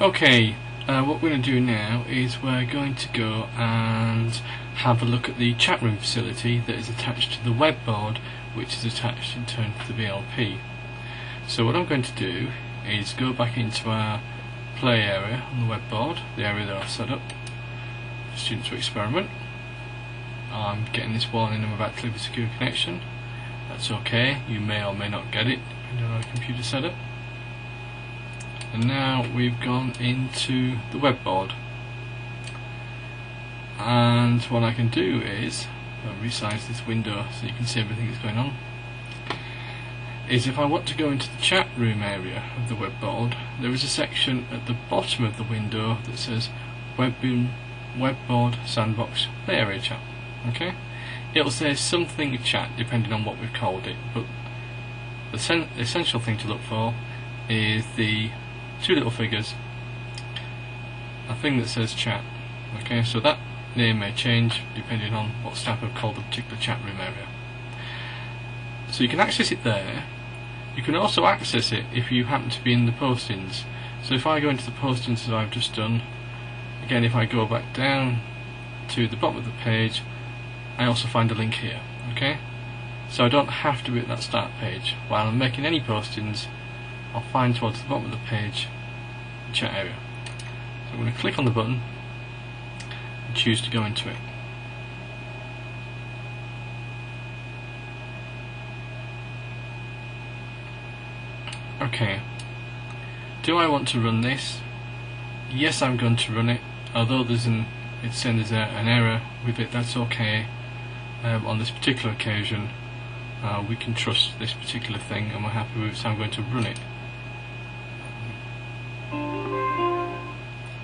Okay, what we're going to do now is we're going to go and have a look at the chat room facility that is attached to the WebBoard, which is attached in turn to the VLP. So what I'm going to do is go back into our play area on the WebBoard, the area that I've set up for students to experiment. I'm getting this warning I'm about to leave a secure connection. That's okay, you may or may not get it depending on our computer setup. And now we've gone into the WebBoard, and what I can do is resize this window so you can see everything that's going on. Is if I want to go into the chat room area of the WebBoard, there is a section at the bottom of the window that says WebBoard Sandbox Play Area Chat. Okay, it'll say something chat depending on what we've called it, but the essential thing to look for is the two little figures, a thing that says chat. Okay, so that name may change depending on what staff have called the particular chat room area. So you can access it there. You can also access it if you happen to be in the postings. So if I go into the postings that I've just done, again if I go back down to the bottom of the page, I also find a link here. Okay, so I don't have to be at that start page. While I'm making any postings, I'll find towards the bottom of the page the chat area. So I'm going to click on the button and choose to go into it. Okay, do I want to run this? Yes, I'm going to run it, although it's saying there's an error with it. That's okay. On this particular occasion, we can trust this particular thing and we're happy with it, so I'm going to run it.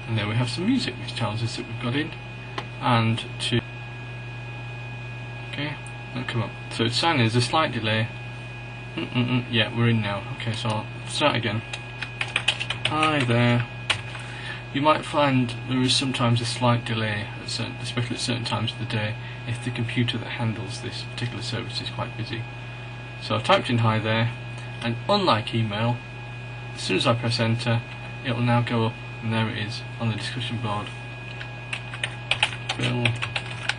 And there we have some music which tells us that we've got in, and to okay, that'll come up. So it's saying there's a slight delay. Yeah, we're in now. Okay, so I'll start again. Hi there. You might find there is sometimes a slight delay, especially at certain times of the day, if the computer that handles this particular service is quite busy. So I've typed in hi there, and unlike email, as soon as I press enter, it will now go up, and there it is on the discussion board. Bill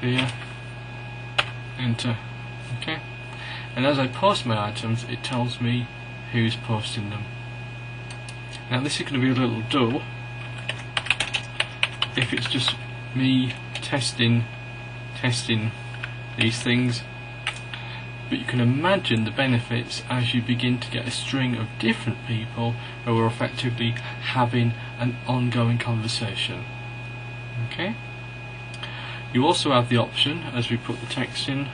here, enter. Okay, and as I post my items, it tells me who's posting them. Now this is going to be a little dull if it's just me testing these things, but you can imagine the benefits as you begin to get a string of different people who are effectively having an ongoing conversation. Okay, you also have the option, as we put the text in,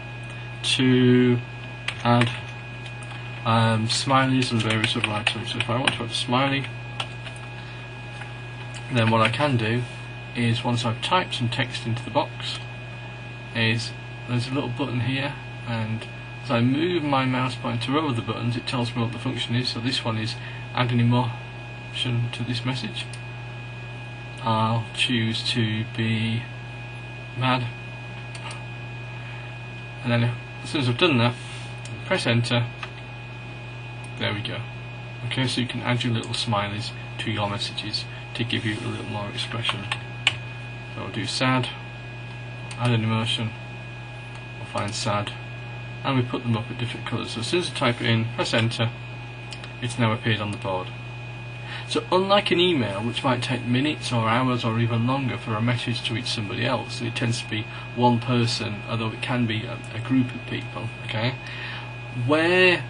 to add smileys and various other items. So if I want to add a smiley, then what I can do is, once I've typed some text into the box, is there's a little button here, and as I move my mouse pointer over the buttons, it tells me what the function is. So this one is add an emotion to this message. I'll choose to be mad, and then as soon as I've done that, press enter. There we go. Okay, so you can add your little smileys to your messages to give you a little more expression. So I'll do sad, add an emotion, we'll find sad, and we put them up at different colours. So as soon as I type it in, press enter, it's now appeared on the board. So unlike an email, which might take minutes or hours or even longer for a message to reach somebody else, and it tends to be one person, although it can be a group of people, okay, where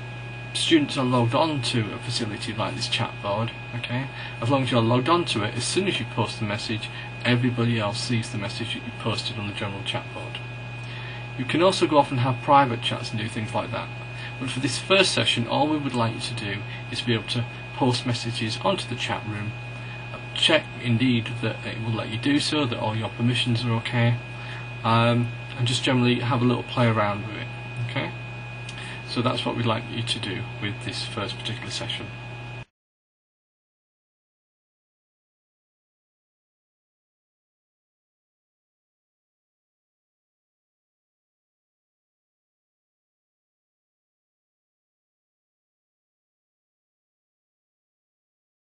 students are logged on to a facility like this chat board, okay, as long as you're logged on to it, as soon as you post the message, everybody else sees the message that you posted on the general chat board. You can also go off and have private chats and do things like that, but for this first session, all we would like you to do is be able to post messages onto the chat room, check indeed that it will let you do so, that all your permissions are okay, and just generally have a little play around with it. Okay, so that's what we'd like you to do with this first particular session.